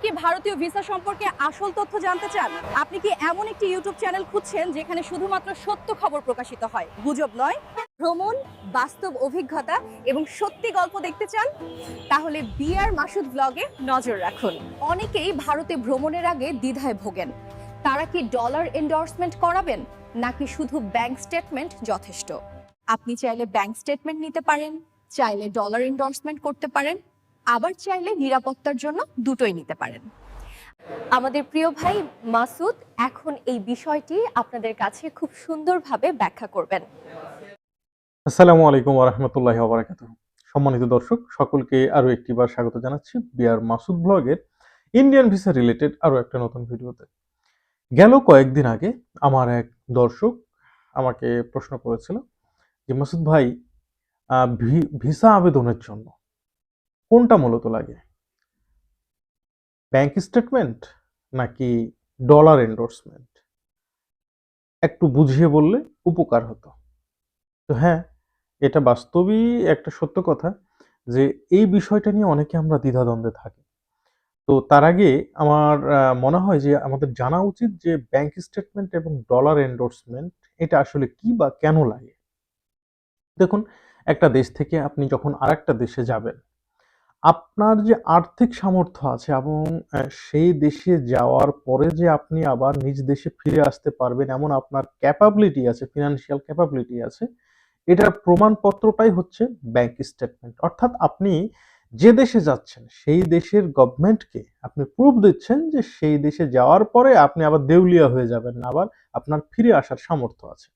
কি ভারতীয় ভিসা সম্পর্কে আসল তথ্য জানতে চান? আপনি কি এমন একটি ইউটিউব চ্যানেল খুঁজছেন যেখানে শুধুমাত্র সত্য খবর প্রকাশিত হয়, গুজব নয়? ভ্রমণ, বাস্তব অভিজ্ঞতা এবং সত্যি গল্প দেখতে চান? তাহলে বিআর মাসুদ ব্লগে নজর রাখুন। অনেকেই ভারতে ভ্রমণের আগে দ্বিধায় ভোগেন। তারা কি ডলার এন্ডোর্সমেন্ট করাবেন নাকি শুধু ব্যাংক স্টেটমেন্ট যথেষ্ট? আপনি চাইলে ব্যাংক স্টেটমেন্ট নিতে পারেন, চাইলে ডলার এন্ডোর্সমেন্ট করতে পারেন, আবার চাইলে নিরাপত্তার জন্য দুটোই নিতে পারেন। আমাদের প্রিয় ভাই মাসুদ এখন এই বিষয়টি আপনাদের কাছে খুব সুন্দরভাবে ব্যাখ্যা করবেন। আসসালামু আলাইকুম ওয়া রাহমাতুল্লাহি ওয়া বারাকাতুহু। সম্মানিত দর্শক সকলকে আরো একটিবার স্বাগত জানাচ্ছি বিআর মাসুদ ব্লগের ইন্ডিয়ান ভিসা রিলেটেড আরো একটা নতুন ভিডিওতে। গেল কয়েকদিন আগে আমার এক দর্শক আমাকে প্রশ্ন করেছিল যে মাসুদ ভাই ভিসা আবেদনের জন্য কোনটা মূলত লাগে, ব্যাংক স্টেটমেন্ট নাকি ডলার এন্ডোর্সমেন্ট? একটু বুঝিয়ে বললে উপকার হতো। তো হ্যাঁ, এটা বাস্তবই একটা সত্য কথা যে এই বিষয়টা নিয়ে অনেকে আমরা দ্বিধাদ্বন্দ্বে থাকি। তো তার আগে আমার মনে হয় যে আমাদের জানা উচিত যে ব্যাংক স্টেটমেন্ট এবং ডলার এন্ডোর্সমেন্ট এটা আসলে কি বা কেন লাগে। দেখুন, একটা দেশ থেকে আপনি যখন আরেকটা দেশে যাবেন, আপনার যে আর্থিক সামর্থ্য আছে এবং সেই দেশে যাওয়ার পরে যে আপনি আবার নিজ দেশে ফিরে আসতে পারবেন এমন আপনার ক্যাপাবিলিটি আছে, ফিনান্সিয়াল ক্যাপাবিলিটি আছে, এটার প্রমাণপত্রটাই হচ্ছে ব্যাংক স্টেটমেন্ট। অর্থাৎ আপনি যে দেশে যাচ্ছেন সেই দেশের গভর্নমেন্টকে আপনি প্রুফ দিচ্ছেন যে সেই দেশে যাওয়ার পরে আপনি আবার দেউলিয়া হয়ে যাবেন না, আবার আপনার ফিরে আসার সামর্থ্য আছে।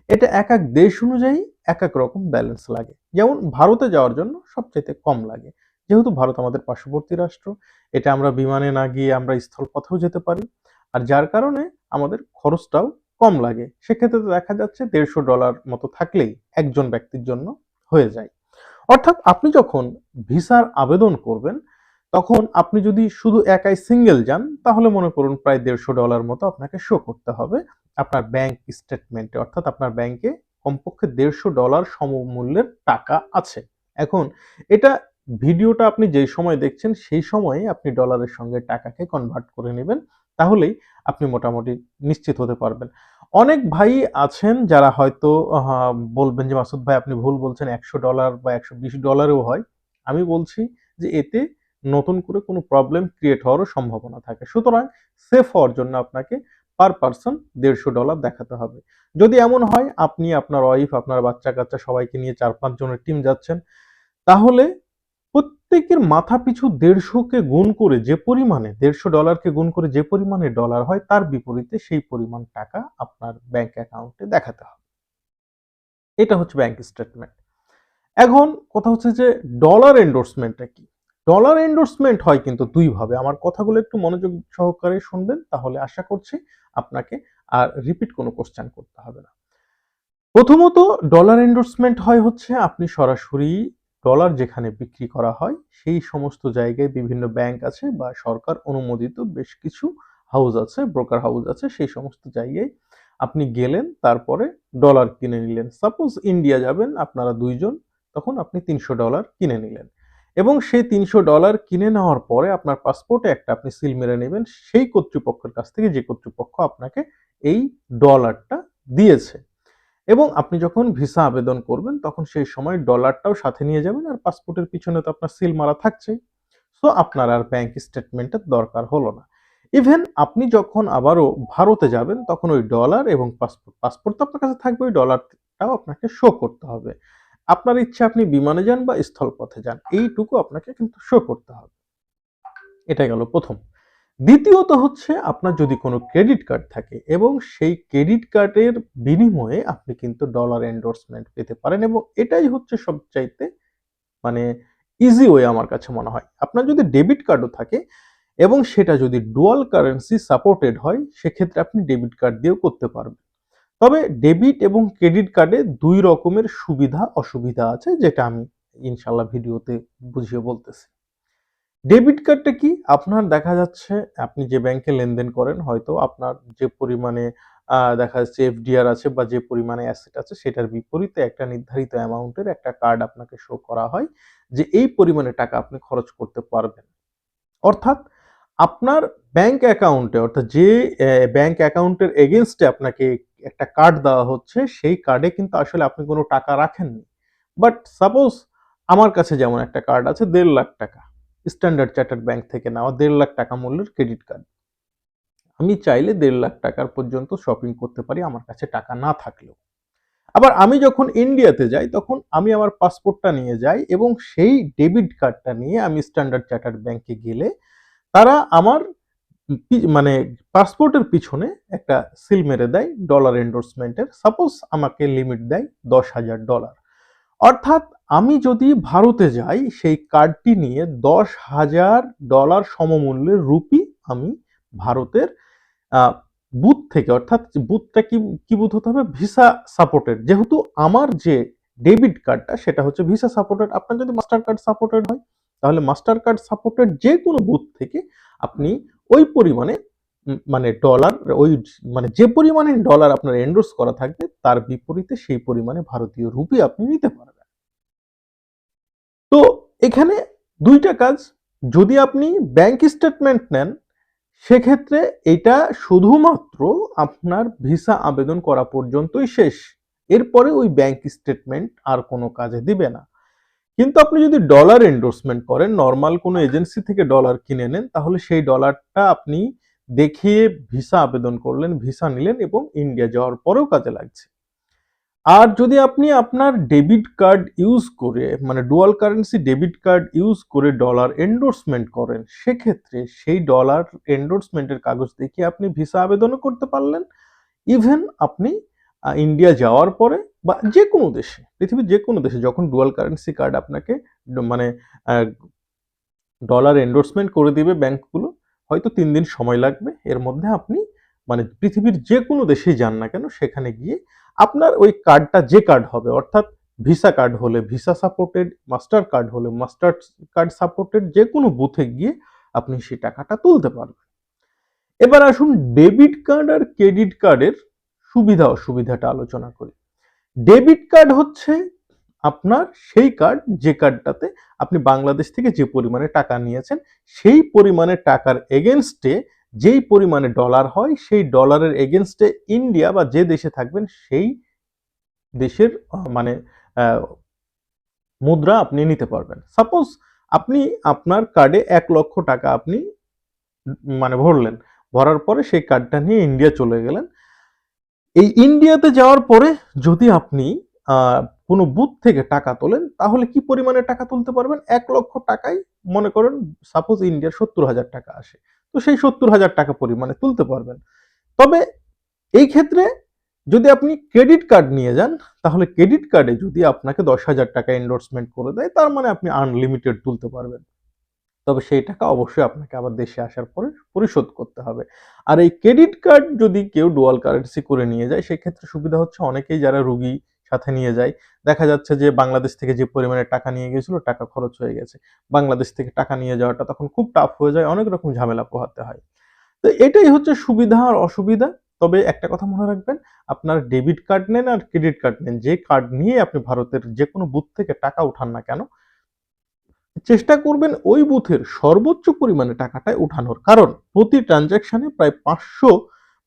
এটা এক এক দেশ অনুযায়ী এক এক রকম ব্যালেন্স লাগে। যেমন ভারতে যাওয়ার জন্য সবচাইতে কম লাগে, যেহেতু ভারত আমাদের পার্শ্ববর্তী রাষ্ট্র। এটা আমরা বিমানে না গিয়ে আমরা স্থলপথেও যেতে পারি, আর যার কারণে আমাদের খরচটাও কম লাগে। সেক্ষেত্রে দেখা যাচ্ছে $150 মতো থাকলেই একজন ব্যক্তির জন্য হয়ে যায়। অর্থাৎ আপনি যখন ভিসার আবেদন করবেন তখন আপনি যদি শুধু একাই সিঙ্গেল যান তাহলে মনে করুন প্রায় $150 মতো আপনাকে শো করতে হবে আপনার ব্যাংক স্টেটমেন্টে। অর্থাৎ আপনার ব্যাংকে কমপক্ষে $150 সমমূল্যের টাকা আছে। এখন এটা ভিডিওটা আপনি যেই সময় দেখছেন সেই সময়ে আপনি ডলারের সঙ্গে টাকাকে কনভার্ট করে নেবেন, তাহলেই আপনি মোটামুটি নিশ্চিত হতে পারবেন। অনেক ভাই আছেন যারা হয়তো বলবেন যে মাসুদ ভাই আপনি ভুল বলছেন, $100 বা $120 হয়। আমি বলছি যে এতে নতুন করে কোনো প্রবলেম ক্রিয়েট হওয়ারও সম্ভাবনা থাকে। সুতরাং সেফ হওয়ার জন্য আপনাকে পার পারসন $150 দেখাতে হবে। যদি এমন হয় আপনি আপনার ওয়াইফ আপনার বাচ্চা কাচ্চা সবাইকে নিয়ে 4-5 জনের টিম যাচ্ছেন, তাহলে প্রত্যেকের মাথা পিছু 150 কে গুণ করে যে পরিমাণে $150 গুণ করে যে পরিমাণে ডলার হয় তার বিপরীতে সেই পরিমাণ টাকা আপনার ব্যাংক অ্যাকাউন্টে দেখাতে হবে। এটা হচ্ছে ব্যাংক স্টেটমেন্ট। এখন কথা হচ্ছে যে ডলার এন্ডোর্সমেন্টটা কি? ডলার এন্ডোর্সমেন্ট হয় কিন্তু দুই ভাবে। আমার কথাগুলো একটু মনোযোগ সহকারে শুনবেন, তাহলে আশা করছি আপনাকে আর রিপিট কোনো কোশ্চেন করতে হবে না। প্রথমত ডলার এন্ডোর্সমেন্ট হয় হচ্ছে আপনি সরাসরি ডলার যেখানে বিক্রি করা হয় সেই সমস্ত জায়গায় বিভিন্ন ব্যাংক আছে বা সরকার অনুমোদিত বেশ কিছু হাউস আছে, ব্রোকার হাউস আছে, সেই সমস্ত জায়গায় আপনি গেলেন, তারপরে ডলার কিনে নিলেন। সাপোজ ইন্ডিয়া যাবেন আপনারা দুইজন, তখন আপনি $300 কিনে নিলেন এবং সেই $300 কিনে নেওয়ার পরে আপনার পাসপোর্টে একটা আপনি সিল মেরে নেবেন সেই কর্তৃপক্ষের কাছ থেকে যে কর্তৃপক্ষ আপনাকে এই ডলারটা দিয়েছে। এবং আপনি যখন ভিসা আবেদন করবেন তখন সেই সময় ডলারটাও সাথে নিয়ে যাবেন, আর পাসপোর্টের পিছনে তো আপনার সিল মারা থাকছেই। সো আপনার আর ব্যাংক স্টেটমেন্টের দরকার হলো না। ইভেন আপনি যখন আবারও ভারতে যাবেন তখন ওই ডলার এবং পাসপোর্ট তো আপনার কাছে থাকবে, ওই ডলারটাও আপনাকে শো করতে হবে। আপনার ইচ্ছা আপনি বিমানে যান বা স্থলপথে যান, এইটুকু আপনাকে কিন্তু শো করতে হবে। এটা গেল প্রথম। দ্বিতীয়ত হচ্ছে আপনার যদি কোনো ক্রেডিট কার্ড থাকে এবং সেই ক্রেডিট কার্ডের বিনিময়ে আপনি কিন্তু ডলার এন্ডোর্সমেন্ট পেতে পারেন, এবং এটাই হচ্ছে সবচাইতে মানে ইজি ওয়ে আমার কাছে মনে হয়। আপনার যদি ডেবিট কার্ডও থাকে এবং সেটা যদি ডুয়াল কারেন্সি সাপোর্টেড হয় সেক্ষেত্রে আপনি ডেবিট কার্ড দিয়েও করতে পারবেন। তবে ডেবিট এবং ক্রেডিট কার্ডে দুই রকমের সুবিধা অসুবিধা আছে, যেটা আমি ইনশাল্লাহ ভিডিওতে বুঝিয়ে বলতেছি। ডেবিট কার্ডটা কি? আপনার দেখা যাচ্ছে আপনি যে ব্যাংকে লেনদেন করেন হয়তো আপনার যে পরিমাণে দেখা যাচ্ছে এফডিআর আছে বা যে পরিমাণে অ্যাসেট আছে সেটার বিপরীতে একটা নির্ধারিত অ্যামাউন্টের একটা কার্ড আপনাকে শো করা হয় যে এই পরিমাণে টাকা আপনি খরচ করতে পারবেন। অর্থাৎ আপনার ব্যাংক অ্যাকাউন্টে, অর্থাৎ যে ব্যাংক অ্যাকাউন্টের এগেইনস্টে আপনাকে একটা কার্ড দেওয়া হচ্ছে, সেই কার্ডে কিন্তু আসলে আপনি কোনো টাকা রাখেননি। বাট সাপোজ আমার কাছে যেমন একটা কার্ড আছে ১.৫ লাখ টাকা, স্ট্যান্ডার্ড চার্টার্ড ব্যাংক থেকে নেওয়া ১.৫ লাখ টাকা মূল্যের ক্রেডিট কার্ড। আমি চাইলে ১.৫ লাখ টাকার পর্যন্ত শপিং করতে পারি আমার কাছে টাকা না থাকলেও। আবার আমি যখন ইন্ডিয়াতে যাই তখন আমি আমার পাসপোর্টটা নিয়ে যাই এবং সেই ডেবিট কার্ডটা নিয়ে আমি স্ট্যান্ডার্ড চার্টার্ড ব্যাংকে গেলে তারা আমার মানে পাসপোর্টের পিছনে একটা সিল মেরে দেয় ডলার এন্ডোর্সমেন্টের। সাপোজ আমাকে লিমিট দেয় $১০,০০০। অর্থাৎ আমি যদি ভারতে যাই সেই কার্ডটি নিয়ে $১০,০০০ সমমূল্যের রুপি আমি ভারতের বুথ থেকে, অর্থাৎ বুথটা কি কি বুথ হতে হবে, ভিসা সাপোর্টেড। যেহেতু আমার যে ডেবিট কার্ডটা সেটা হচ্ছে ভিসা সাপোর্টেড, আপনার যদি মাস্টার কার্ড সাপোর্টেড হয় তাহলে মাস্টার কার্ড সাপোর্টেড যে কোনো বুথ থেকে আপনি ওই পরিমাণে মানে ডলার, ওই মানে যে পরিমাণে ডলার আপনার এন্ডোর্স করা থাকবে তার বিপরীতে সেই পরিমাণে ভারতীয় রুপি আপনি নিতে পারবেন। তো এখানে দুইটা কাজ, যদি আপনি ব্যাংক স্টেটমেন্ট নেন সেক্ষেত্রে এটা শুধুমাত্র আপনার ভিসা আবেদন করা পর্যন্তই শেষ, এরপরে ওই ব্যাংক স্টেটমেন্ট আর কোনো কাজে দিবে না। কিন্তু আপনি যদি ডলার এন্ডোর্সমেন্ট করেন, নর্মাল কোনো এজেন্সি থেকে ডলার কিনে নেন, তাহলে সেই ডলারটা আপনি দেখিয়ে ভিসা আবেদন করলেন, ভিসা নিলেন এবং ইন্ডিয়া যাওয়ার পরেও কাজে লাগছে। আর যদি আপনি আপনার ডেবিট কার্ড ইউজ করে, মানে dual currency debit card use করে ডলার এন্ডোর্সমেন্ট করেন, সেক্ষেত্রে সেই ডলার এন্ডোর্সমেন্টের কাগজ দেখিয়ে আপনি ভিসা আবেদনও করতে পারলেন। ইভেন আপনি ইন্ডিয়া যাওয়ার পরে বা যে কোনো দেশে, পৃথিবীর যে কোনো দেশে যখন ডুয়াল কারেন্সি কার্ড আপনাকে মানে ডলার এন্ডোর্সমেন্ট করে দিবে ব্যাংকগুলো, হয়তো ৩ দিন সময় লাগবে, এর মধ্যে আপনি মানে পৃথিবীর যে কোনো দেশেই যান না কেন সেখানে গিয়ে আপনার ওই কার্ডটা যে কার্ড হবে, অর্থাৎ ভিসা কার্ড হলে ভিসা সাপোর্টেড, মাস্টার কার্ড হলে মাস্টার কার্ড সাপোর্টেড, যে কোনো বুথে গিয়ে আপনি সেই টাকাটা তুলতে পারবেন। এবার আসুন ডেবিট কার্ড আর ক্রেডিট কার্ডের সুবিধা অসুবিধাটা আলোচনা করি। ডেবিট কার্ড হচ্ছে আপনার সেই কার্ড যে কার্ডটাতে আপনি বাংলাদেশ থেকে যে পরিমাণে টাকা নিয়েছেন সেই পরিমাণে টাকার এগেনস্টে যেই পরিমাণে ডলার হয় সেই ডলারের এগেনস্টে ইন্ডিয়া বা যে দেশে থাকবেন সেই দেশের মানে মুদ্রা আপনি নিতে পারবেন। সাপোজ আপনি আপনার কার্ডে ১,০০,০০০ টাকা আপনি মানে ভরলেন, ভরার পরে সেই কার্ডটা নিয়ে ইন্ডিয়া চলে গেলেন। এই ইন্ডিয়াতে যাওয়ার পরে যদি আপনি কোনো বুথ থেকে টাকা তোলেন তাহলে কি পরিমাণে টাকা তুলতে পারবেন? ১,০০,০০০ টাকায় মনে করেন সাপোজ ইন্ডিয়ার ৭০,০০০ টাকা আসে। তো সেই ৭০,০০০ টাকা পরিমাণে তুলতে পারবেন। তবে এই ক্ষেত্রে যদি আপনি ক্রেডিট কার্ড নিয়ে যান তাহলে ক্রেডিট কার্ডে যদি আপনাকে ১০,০০০ টাকা এন্ডোর্সমেন্ট করে দেয় তার মানে আপনি আনলিমিটেড তুলতে পারবেন। তবে সেই টাকা অবশ্যই আপনাকে আবার দেশে আসার পরে পরিশোধ করতে হবে। আর এই ক্রেডিট কার্ড যদি কেউ ডুয়াল কারেন্সি করে নিয়ে যায় সেক্ষেত্রে সুবিধা হচ্ছে অনেকেই যারা রুগী সাথে নিয়ে যায়, দেখা যাচ্ছে যে বাংলাদেশ থেকে যে পরিমাণে টাকা নিয়ে গেছিল টাকা খরচ হয়ে গেছে। বাংলাদেশ থেকে টাকা নিয়ে যাওয়াটা তখন খুব টাফ হয়ে যায়, অনেক রকম ঝামেলা পোহাতে হয়। তো এটাই হচ্ছে সুবিধা আর অসুবিধা। তবে একটা কথা মনে রাখবেন, আপনার ডেবিট কার্ড নেন আর ক্রেডিট কার্ড নেন, যে কার্ড নিয়ে আপনি ভারতের যে কোনো বুথ থেকে টাকা উঠান না কেন, চেষ্টা করবেন ওই বুথের সর্বোচ্চ পরিমাণে টাকাটা উঠানোর, কারণ প্রতি ট্রানজাকশনে প্রায় ৫০০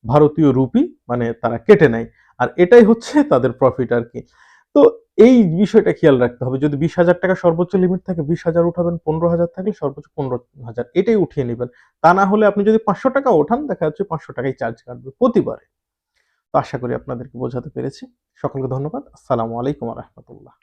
ভারতীয় রুপি মানে তারা কেটে নেয়, আর এটাই হচ্ছে তাদের প্রফিট আর কি। তো এই বিষয়টা খেয়াল রাখতে হবে, যদি ২০,০০০ টাকা সর্বোচ্চ লিমিট থাকে ২০,০০০ উঠাবেন, ১৫,০০০ থাকলে সর্বোচ্চ ১৫,০০০ এটাই উঠিয়ে নেবেন। তা না হলে আপনি যদি ৫০০ টাকা ওঠান দেখা যাচ্ছে ৫০০ টাকাই চার্জ কাটবে প্রতিবারে। তো আশা করি আপনাদেরকে বোঝাতে পেরেছি। সকলকে ধন্যবাদ। আসসালামু আলাইকুম ওয়া রাহমাতুল্লাহ।